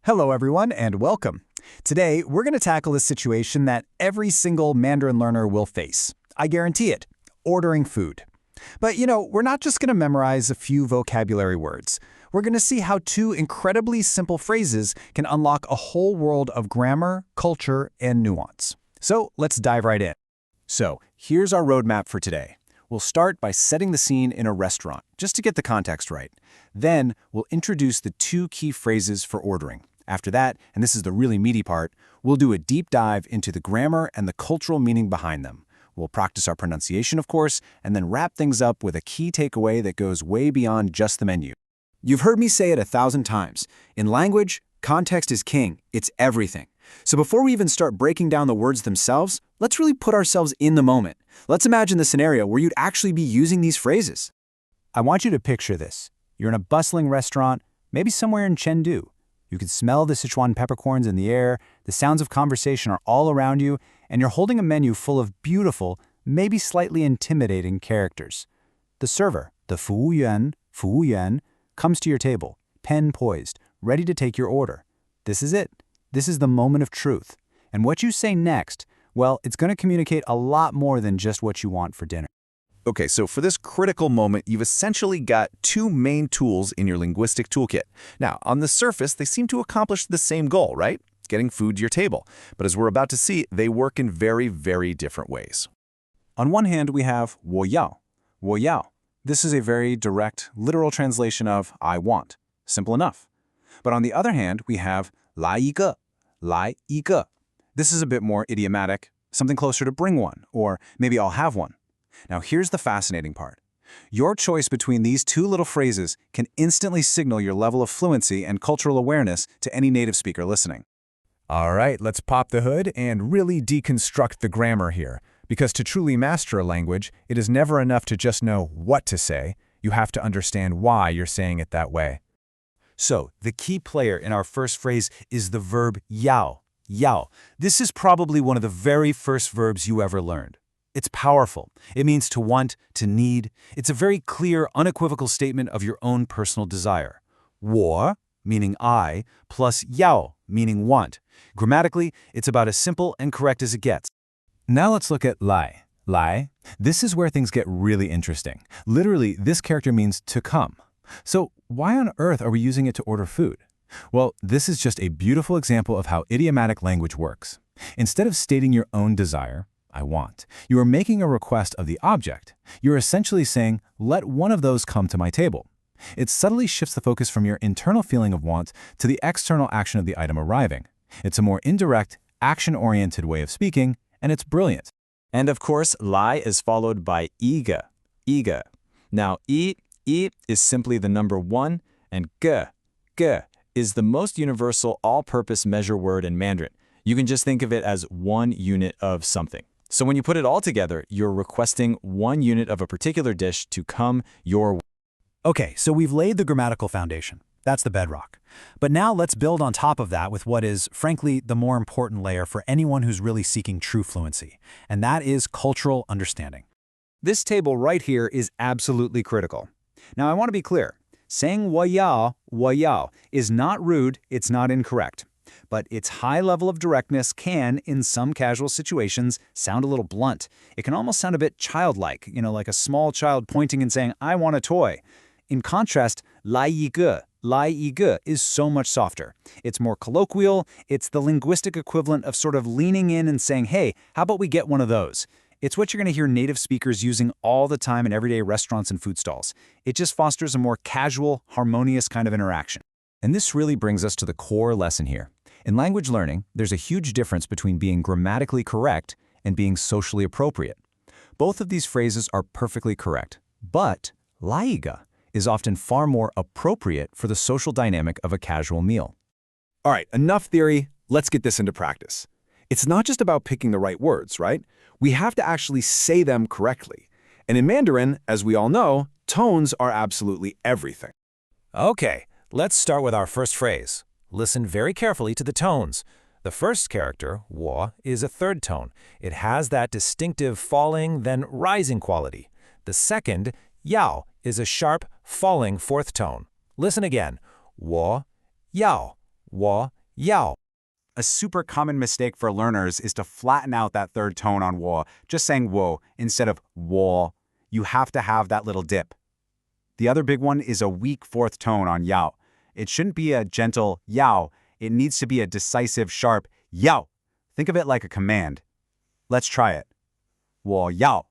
Hello, everyone, and welcome. Today, we're going to tackle a situation that every single Mandarin learner will face. I guarantee it, ordering food. But, we're not just going to memorize a few vocabulary words. We're going to see how two incredibly simple phrases can unlock a whole world of grammar, culture, and nuance. So, let's dive right in. So, here's our roadmap for today. We'll start by setting the scene in a restaurant, just to get the context right. Then, we'll introduce the two key phrases for ordering. After that, and this is the really meaty part, we'll do a deep dive into the grammar and the cultural meaning behind them. We'll practice our pronunciation, of course, and then wrap things up with a key takeaway that goes way beyond just the menu. You've heard me say it 1,000 times. In language, context is king. It's everything. So before we even start breaking down the words themselves, let's really put ourselves in the moment. Let's imagine the scenario where you'd actually be using these phrases. I want you to picture this. You're in a bustling restaurant, maybe somewhere in Chengdu. You can smell the Sichuan peppercorns in the air, the sounds of conversation are all around you, and you're holding a menu full of beautiful, maybe slightly intimidating characters. The server, the 服务员, comes to your table, pen poised, ready to take your order. This is it. This is the moment of truth. And what you say next, well, it's going to communicate a lot more than just what you want for dinner. Okay, so for this critical moment, you've essentially got two main tools in your linguistic toolkit. Now, on the surface, they seem to accomplish the same goal, right? Getting food to your table. But as we're about to see, they work in very, very different ways. On one hand, we have 我要. This is a very direct, literal translation of I want. Simple enough. But on the other hand, we have 来一个. This is a bit more idiomatic, something closer to bring one, or maybe I'll have one. Now here's the fascinating part. Your choice between these two little phrases can instantly signal your level of fluency and cultural awareness to any native speaker listening. All right, let's pop the hood and really deconstruct the grammar here. Because to truly master a language, it is never enough to just know what to say. You have to understand why you're saying it that way. So, the key player in our first phrase is the verb yao. This is probably one of the very first verbs you ever learned. It's powerful. It means to want, to need. It's a very clear, unequivocal statement of your own personal desire. 我, meaning I, plus yao, meaning want. Grammatically, it's about as simple and correct as it gets. Now let's look at 来. 来. This is where things get really interesting. Literally, this character means to come. So why on earth are we using it to order food? Well, this is just a beautiful example of how idiomatic language works. Instead of stating your own desire, I want, you are making a request of the object. You're essentially saying, let one of those come to my table. It subtly shifts the focus from your internal feeling of want to the external action of the item arriving. It's a more indirect, action-oriented way of speaking, and it's brilliant. And of course, 来 is followed by 一个. Now, 一 is simply the number 1, and 个 is the most universal all-purpose measure word in Mandarin. You can just think of it as one unit of something. So when you put it all together, you're requesting one unit of a particular dish to come your way. Okay, so we've laid the grammatical foundation. That's the bedrock. But now let's build on top of that with what is, frankly, the more important layer for anyone who's really seeking true fluency, and that is cultural understanding. This table right here is absolutely critical. Now, I want to be clear. Saying 我要 is not rude, it's not incorrect. But its high level of directness can, in some casual situations, sound a little blunt. It can almost sound a bit childlike, like a small child pointing and saying, I want a toy. In contrast, 来一个 is so much softer. It's more colloquial, it's the linguistic equivalent of sort of leaning in and saying, hey, how about we get one of those? It's what you're going to hear native speakers using all the time in everyday restaurants and food stalls. It just fosters a more casual, harmonious kind of interaction. And this really brings us to the core lesson here. In language learning, there's a huge difference between being grammatically correct and being socially appropriate. Both of these phrases are perfectly correct, but 来一个 is often far more appropriate for the social dynamic of a casual meal. All right, enough theory. Let's get this into practice. It's not just about picking the right words, right? We have to actually say them correctly. And in Mandarin, as we all know, tones are absolutely everything. Okay, let's start with our first phrase. Listen very carefully to the tones. The first character, 我, is a third tone. It has that distinctive falling, then rising quality. The second, 要, is a sharp, falling fourth tone. Listen again. 我要 yao. A super common mistake for learners is to flatten out that third tone on wo, just saying wo instead of wo. You have to have that little dip. The other big one is a weak fourth tone on yao. It shouldn't be a gentle yao. It needs to be a decisive, sharp yao. Think of it like a command. Let's try it. Wo yao.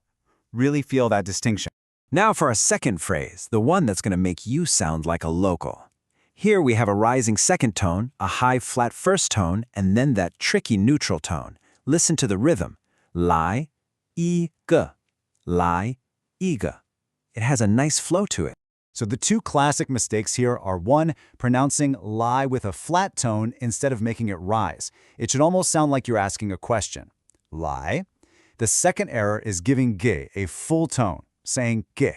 Really feel that distinction. Now for a second phrase, the one that's going to make you sound like a local. Here we have a rising second tone, a high flat first tone, and then that tricky neutral tone. Listen to the rhythm. Lai, yi, ge. Lai, yi, ge. It has a nice flow to it. So the two classic mistakes here are one, pronouncing lie with a flat tone instead of making it rise. It should almost sound like you're asking a question. Lie. The second error is giving ge a full tone, saying ge.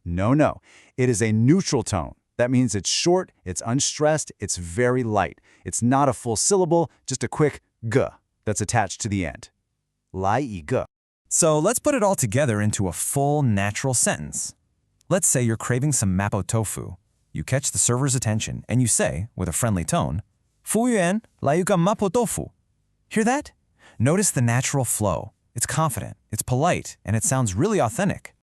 No. It is a neutral tone. That means it's short, it's unstressed, it's very light. It's not a full syllable, just a quick ge that's attached to the end. Lai yi ge. So let's put it all together into a full, natural sentence. Let's say you're craving some mapo tofu. You catch the server's attention and you say, with a friendly tone, 服务员, 来一个 mapo tofu. Hear that? Notice the natural flow. It's confident, it's polite, and it sounds really authentic.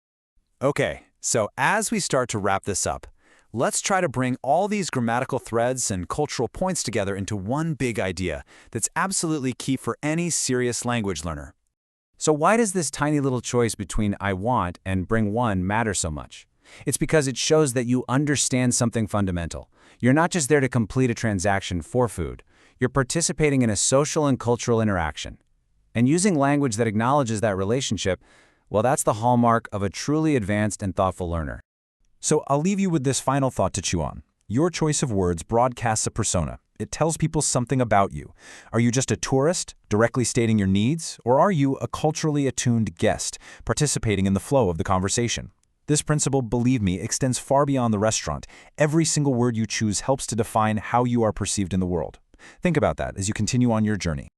Okay, so as we start to wrap this up, let's try to bring all these grammatical threads and cultural points together into one big idea that's absolutely key for any serious language learner. So why does this tiny little choice between I want and bring one matter so much? It's because it shows that you understand something fundamental. You're not just there to complete a transaction for food. You're participating in a social and cultural interaction. And using language that acknowledges that relationship, well, that's the hallmark of a truly advanced and thoughtful learner. So I'll leave you with this final thought to chew on. Your choice of words broadcasts a persona. It tells people something about you. Are you just a tourist, directly stating your needs, or are you a culturally attuned guest, participating in the flow of the conversation? This principle, believe me, extends far beyond the restaurant. Every single word you choose helps to define how you are perceived in the world. Think about that as you continue on your journey.